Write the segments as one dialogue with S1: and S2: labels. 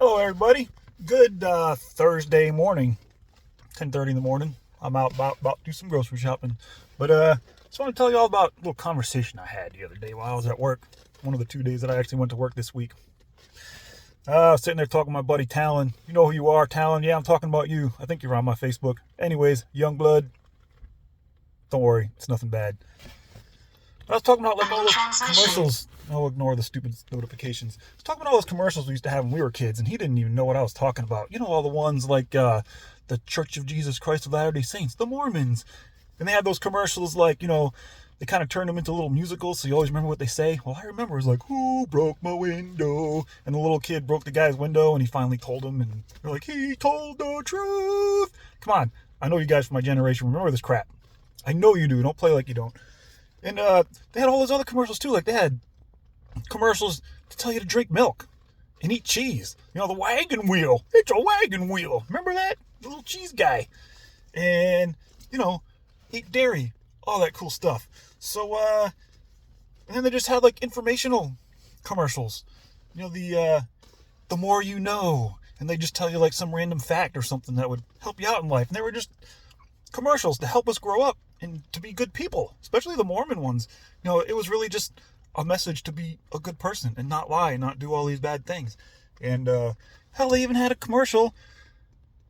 S1: Hello, everybody. Good Thursday morning, 10:30 in the morning. I'm out about to do some grocery shopping. But just want to tell you all about a little conversation I had the other day while I was at work. One of the 2 days that I actually went to work this week. I was sitting there talking to my buddy Talon. You know who you are, Talon. Yeah, I'm talking about you. I think you're on my Facebook. Anyways, Youngblood. Don't worry, it's nothing bad. I was talking about like all those commercials. I'll ignore the stupid notifications. I was talking about all those commercials we used to have when we were kids, and he didn't even know what I was talking about. You know, all the ones like the Church of Jesus Christ of Latter-day Saints, the Mormons. And they had those commercials like, they kind of turned them into little musicals, so you always remember what they say. Well, I remember it was like, who broke my window? And the little kid broke the guy's window, and he finally told him, and they're like, he told the truth. Come on. I know you guys from my generation remember this crap. I know you do. Don't play like you don't. And they had all those other commercials too. Like they had commercials to tell you to drink milk and eat cheese. The wagon wheel. It's a wagon wheel. Remember that? The little cheese guy. And, eat dairy. All that cool stuff. So, and then they just had like informational commercials. The more you know. And they just tell you like some random fact or something that would help you out in life. And they were just commercials to help us grow up and to be good people, especially the Mormon ones. It was really just a message to be a good person and not lie and not do all these bad things. And hell, they even had a commercial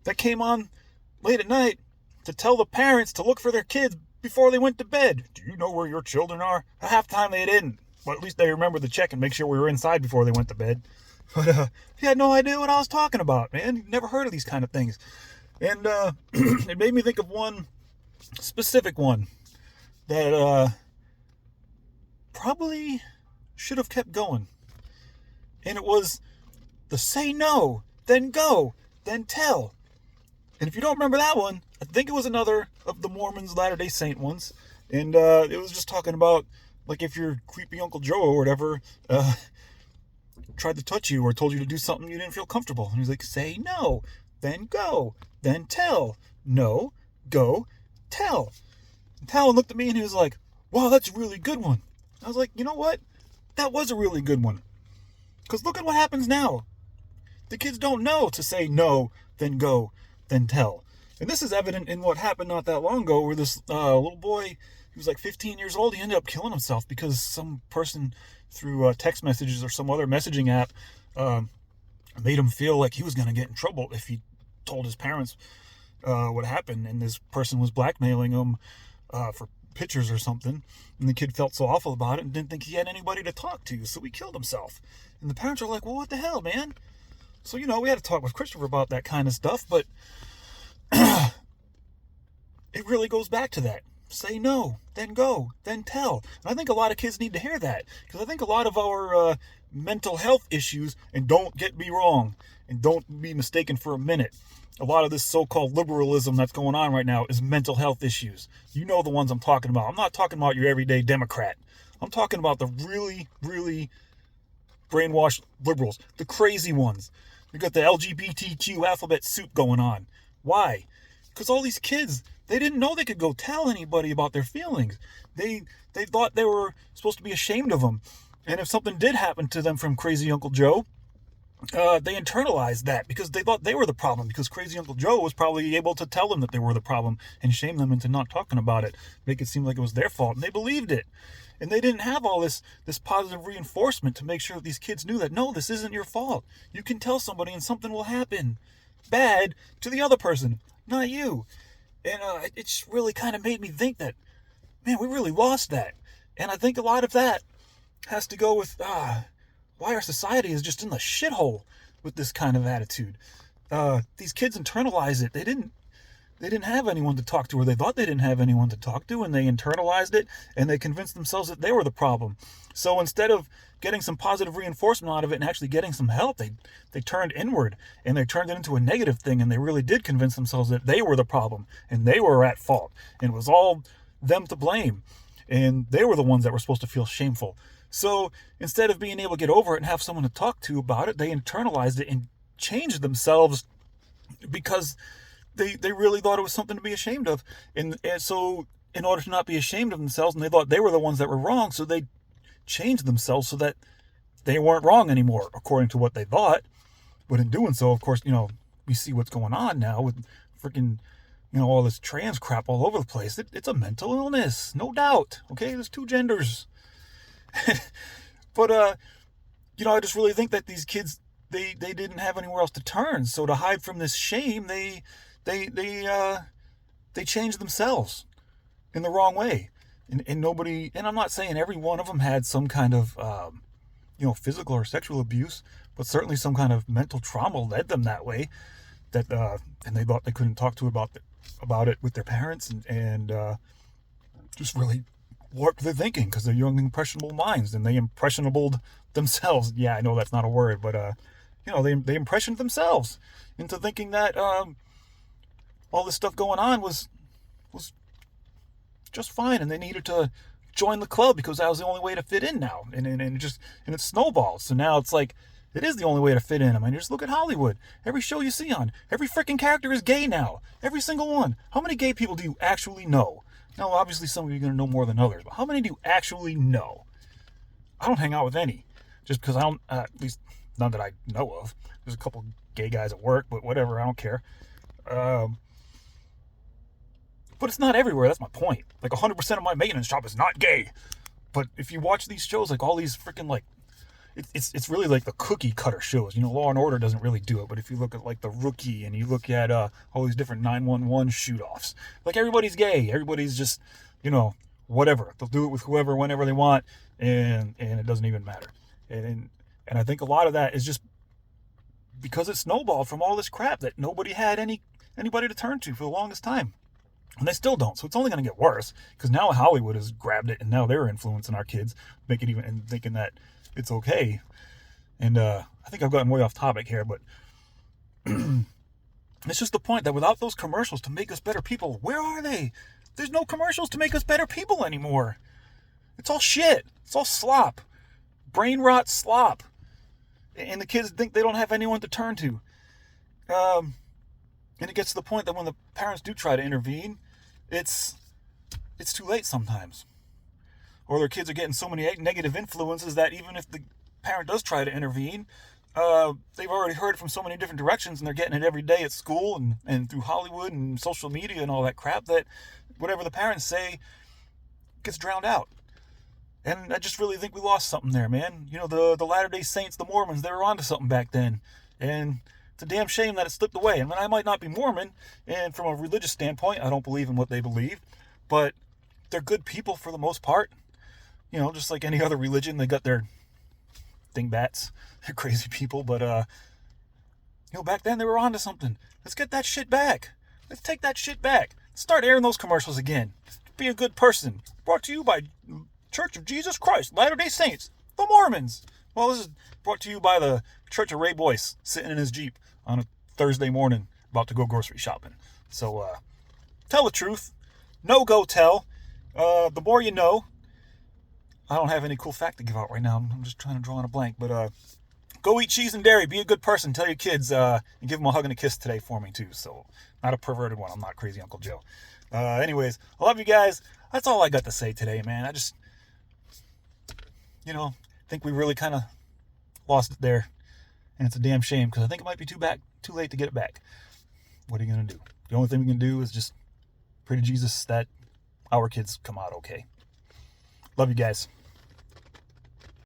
S1: that came on late at night to tell the parents to look for their kids before they went to bed. Do you know where your children are? Half the time they didn't, but at least they remembered to check and make sure we were inside before they went to bed. But he had no idea what I was talking about, man. He'd never heard of these kind of things. And it made me think of one specific one that probably should have kept going. And it was the say no, then go, then tell. And if you don't remember that one, I think it was another of the Mormons Latter-day Saint ones. And it was just talking about, like, if your creepy Uncle Joe or whatever tried to touch you or told you to do something you didn't feel comfortable. And he was like, say no, then go, then tell. No, go, tell. And Talon looked at me and he was like, wow, that's a really good one. I was like, you know what? That was a really good one. Because look at what happens now. The kids don't know to say no, then go, then tell. And this is evident in what happened not that long ago where this little boy, he was like 15 years old, he ended up killing himself because some person through text messages or some other messaging app made him feel like he was going to get in trouble if he told his parents what happened, and this person was blackmailing him for pictures or something, and the kid felt so awful about it and didn't think he had anybody to talk to, so he killed himself. And the parents were like, well, what the hell, man? So, we had to talk with Christopher about that kind of stuff, but it really goes back to that. Say no, then go, then tell. And I think a lot of kids need to hear that, because I think a lot of our mental health issues, and don't get me wrong, and don't be mistaken for a minute, a lot of this so-called liberalism that's going on right now is mental health issues. You know the ones I'm talking about. I'm not talking about your everyday Democrat. I'm talking about the really, really brainwashed liberals, the crazy ones. You got the LGBTQ alphabet soup going on. Why? Because all these kids, they didn't know they could go tell anybody about their feelings. They thought they were supposed to be ashamed of them. And if something did happen to them from Crazy Uncle Joe, they internalized that because they thought they were the problem, because Crazy Uncle Joe was probably able to tell them that they were the problem and shame them into not talking about it, make it seem like it was their fault, and they believed it. And they didn't have all this positive reinforcement to make sure that these kids knew that, no, this isn't your fault. You can tell somebody and something will happen bad to the other person, not you. And it's really kind of made me think that, man, we really lost that. And I think a lot of that has to go with why our society is just in the shithole with this kind of attitude. These kids internalize it. They didn't have anyone to talk to, or they thought they didn't have anyone to talk to, and they internalized it, and they convinced themselves that they were the problem. So instead of getting some positive reinforcement out of it and actually getting some help, they turned inward, and they turned it into a negative thing, and they really did convince themselves that they were the problem, and they were at fault, and it was all them to blame, and they were the ones that were supposed to feel shameful. So instead of being able to get over it and have someone to talk to about it, they internalized it and changed themselves because they really thought it was something to be ashamed of. And so in order to not be ashamed of themselves, and they thought they were the ones that were wrong, so they changed themselves so that they weren't wrong anymore, according to what they thought. But in doing so, of course, we see what's going on now with freaking, all this trans crap all over the place. It's a mental illness, no doubt. Okay, there's two genders. But, I just really think that these kids, they didn't have anywhere else to turn. So to hide from this shame, they changed themselves in the wrong way. And nobody, and I'm not saying every one of them had some kind of, physical or sexual abuse, but certainly some kind of mental trauma led them that way. That and they thought they couldn't talk to about it with their parents, and just really warped their thinking because they're young, impressionable minds, and they impressionabled themselves. Yeah, I know that's not a word, but they impressioned themselves into thinking that all this stuff going on was just fine, and they needed to join the club because that was the only way to fit in now, and it snowballed. So now it's like it is the only way to fit in. I mean, just look at Hollywood. Every show you see on, every freaking character is gay now. Every single one. How many gay people do you actually know? Now, obviously, some of you are going to know more than others, but how many do you actually know? I don't hang out with any, just because I don't, at least none that I know of. There's a couple gay guys at work, but whatever, I don't care. But it's not everywhere, that's my point. Like 100% of my maintenance shop is not gay. But if you watch these shows, like all these freaking like, it's really like the cookie cutter shows. Law and Order doesn't really do it, but if you look at like The Rookie and you look at all these different 911 shoot-offs, like everybody's gay. Everybody's just, whatever. They'll do it with whoever, whenever they want, and it doesn't even matter. And I think a lot of that is just because it snowballed from all this crap that nobody had anybody to turn to for the longest time. And they still don't. So it's only going to get worse because now Hollywood has grabbed it and now they're influencing our kids, making even and thinking that it's okay. And I think I've gotten way off topic here, but it's just the point that without those commercials to make us better people, where are they? There's no commercials to make us better people anymore. It's all shit. It's all slop. Brain rot slop. And the kids think they don't have anyone to turn to. And it gets to the point that when the parents do try to intervene, it's too late sometimes. Or their kids are getting so many negative influences that even if the parent does try to intervene, they've already heard it from so many different directions, and they're getting it every day at school and through Hollywood and social media and all that crap, that whatever the parents say gets drowned out. And I just really think we lost something there, man. The Latter-day Saints, the Mormons, they were onto something back then. And it's a damn shame that it slipped away. And I might not be Mormon, and from a religious standpoint, I don't believe in what they believe, but they're good people for the most part. Just like any other religion, they got their dingbats. They're crazy people, but back then they were onto something. Let's get that shit back. Let's take that shit back. Start airing those commercials again. Be a good person. Brought to you by Church of Jesus Christ, Latter-day Saints, the Mormons. Well, this is brought to you by the Church of Ray Boyce, sitting in his Jeep on a Thursday morning about to go grocery shopping. So, tell the truth. No go tell. The more you know. I don't have any cool fact to give out right now. I'm just trying to draw on a blank. But go eat cheese and dairy. Be a good person. Tell your kids and give them a hug and a kiss today for me, too. So, not a perverted one. I'm not crazy Uncle Joe. Anyways, I love you guys. That's all I got to say today, man. I just, think we really kind of lost it there. And it's a damn shame because I think it might be too late to get it back. What are you going to do? The only thing we can do is just pray to Jesus that our kids come out okay. Love you guys.